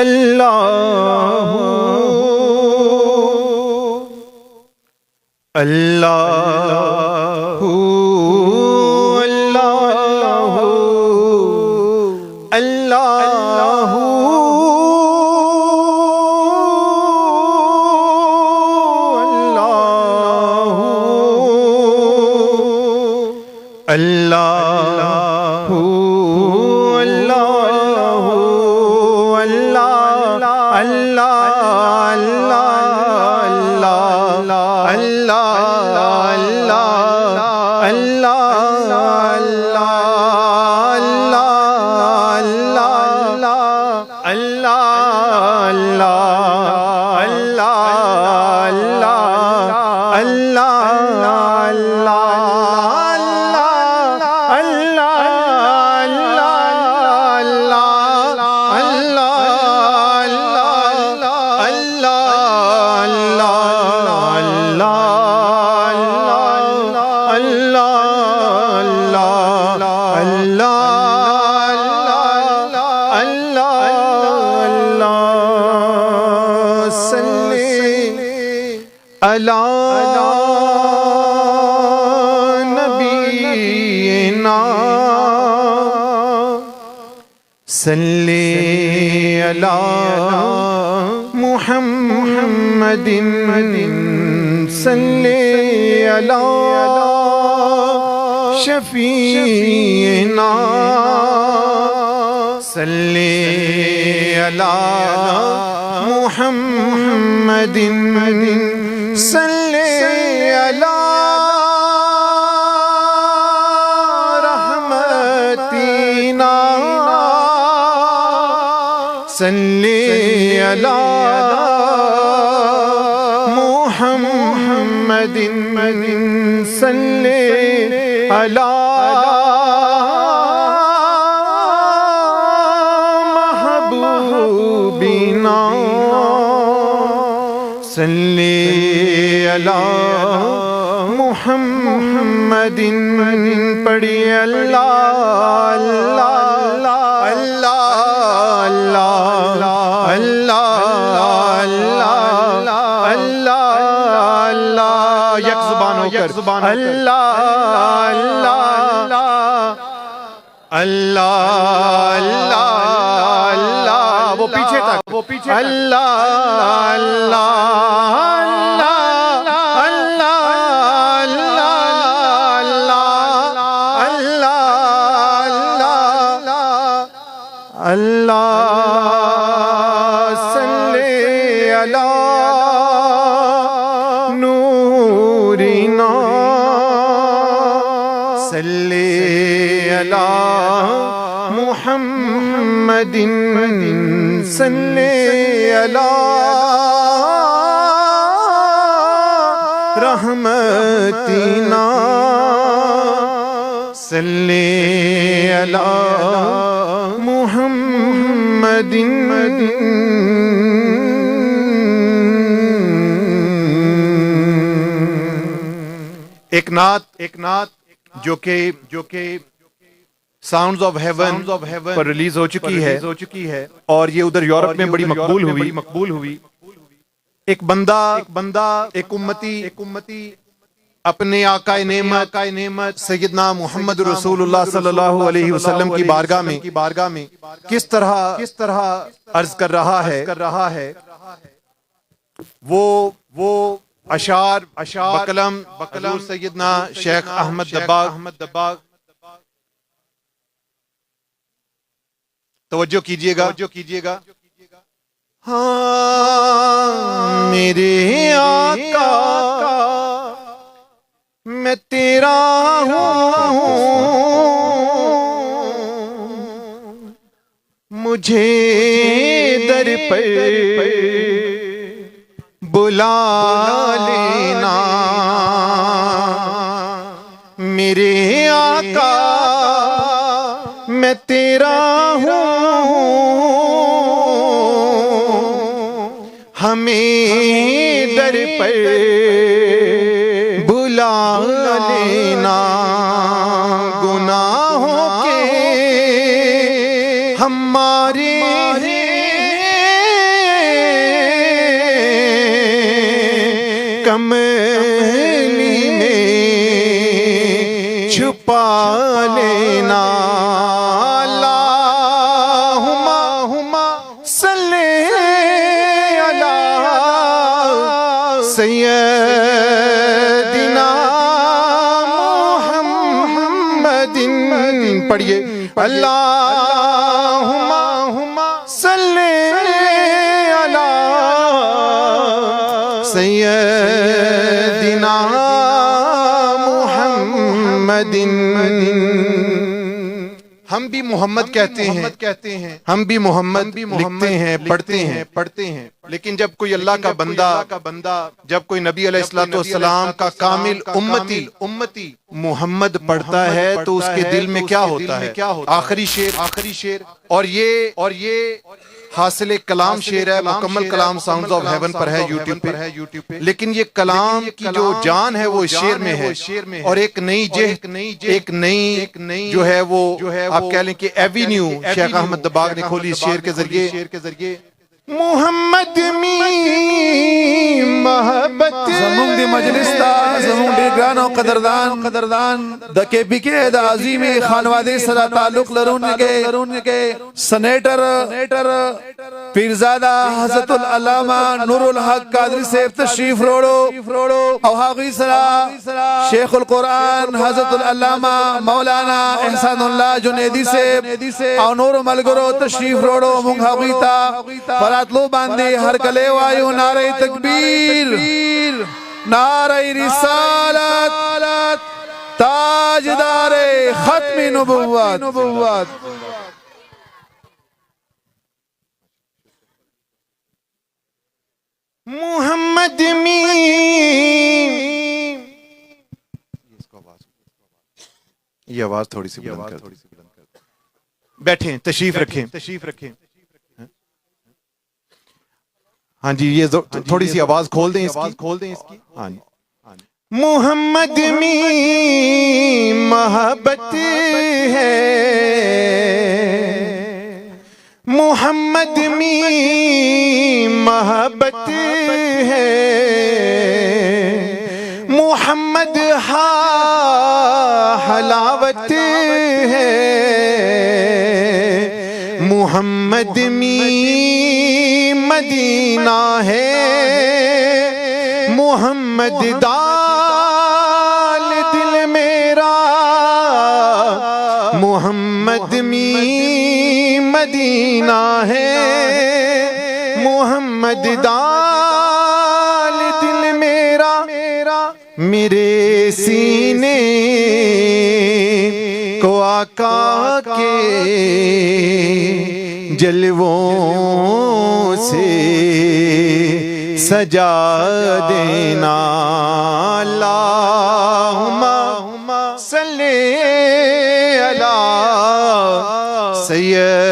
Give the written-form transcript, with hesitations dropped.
अल्लाहु अल्लाहु अल्लाहु अल्लाहु अल्लाहु अल्लाहु अल्लाह अला नबीना सल्ले अला मुहम्मदिन सल्ले अला शफीना सल्ले अला मुहम्मदिन सल्ले अला रहमतीना सल्ले अला मुहम्मदिन सल्ले अला महबूबिना सल्ले अला मुहम्मदिन पढ़िए अल्लाह अल्लाह अल्लाह अल्लाह अल्लाह अल्लाह एक जुबान होकर अल्लाह अल्लाह अल्लाह अल्लाह वो पीछे अल्लाह अल्लाह अल्लाह सल्ले अला नूरिना सल्ले अला मुहम्मदिन सल्ले अला रहमतीना सल्ले अला मुहम्मदिन एक नात जो के साउंड्स ऑफ हेवन पर रिलीज हो चुकी है और ये उधर यूरोप में बड़ी मकबूल हुई। एक बंदा एक उम्मती अपने आका नेमत सैयदना मोहम्मद रसूलुल्लाह सल्लल्लाहु अलैहि वसल्लम की बारगाह में किस तरह अर्ज कर रहा है वो अशार बकलम सैयदना शेख अहमद दब्बाग तवज्जो कीजिएगा हाँ मेरे आका मैं तेरा हूँ मुझे दर पर बुला लेना मेरे आका मैं तेरा हूँ हमें दर पर बुला लेना गुनाहों के हमारे कमली में छुपा लेना। अल्लाहुम्मा सल्ले अला सय्यदिना मुहम्मदिन। पढ़िए अल्लाहुम्मा सल्ले अला सय्यदिना मुहम्मदिन। हम भी मोहम्मद कहते हैं, हम भी मोहम्मद लिखते हैं, पढ़ते हैं, लेकिन जब कोई अल्लाह का बंदा, जब कोई नबी अलैहिस्सलाम का कामिल उम्मती मोहम्मद पढ़ता है तो उसके दिल में क्या होता है? आखिरी शेर और ये हासिल कलाम शेर है, मुकम्मल कलाम साउंड्स ऑफ हेवन पर है यूट्यूब पे। लेकिन ये कलाम की जो जान है वो इस शेर में है, और एक नई जो है वो आप कह लें कि एवेन्यू शेख अहमद दबाग ने खोली इस शेर के जरिए। मोहम्मद मी मोहब्बत ज़मूंग दी मजलिस दा ज़मूंग दी ग्रान और कदरदान द केपीके द अजीमी खानवादे सदा ताल्लुक लरून के सनेटर पीरजादा हज़रतुल अल्लामा नूरुल हक कादरी से तशरीफ रोड़ो और हागी सरा शेखुल कुरान हज़रतुल अल्लामा मौलाना एहसानुल्लाह जुनैदी से और नूर मलगुरो तशरीफ रोड़ो मुंगागीता लो बांधे हर कले वायु नारे तकबीर नारे रिसालत ताजदारे खत्मी नबुव्वत। मोहम्मद मी ये आवाज थोड़ी सी बुलंद कर। बैठे तशरीफ रखें। हाँ जी, ये थोड़ी सी आवाज खोल दें इसकी। हाँ जी। मोहम्मद मी मोहब्बत है, मोहम्मद मी मोहब्बत है, मोहम्मद हा हलावत है, मोहम्मद मी मदीना है, मोहम्मद दाल दिल मेरा, मोहम्मद मी मदीना है, मोहम्मद दाल दिल मेरा, मेरे सीने को आका के जलवों से सजा देना। अल्लाहुम्मा सल्ले अला सय्यद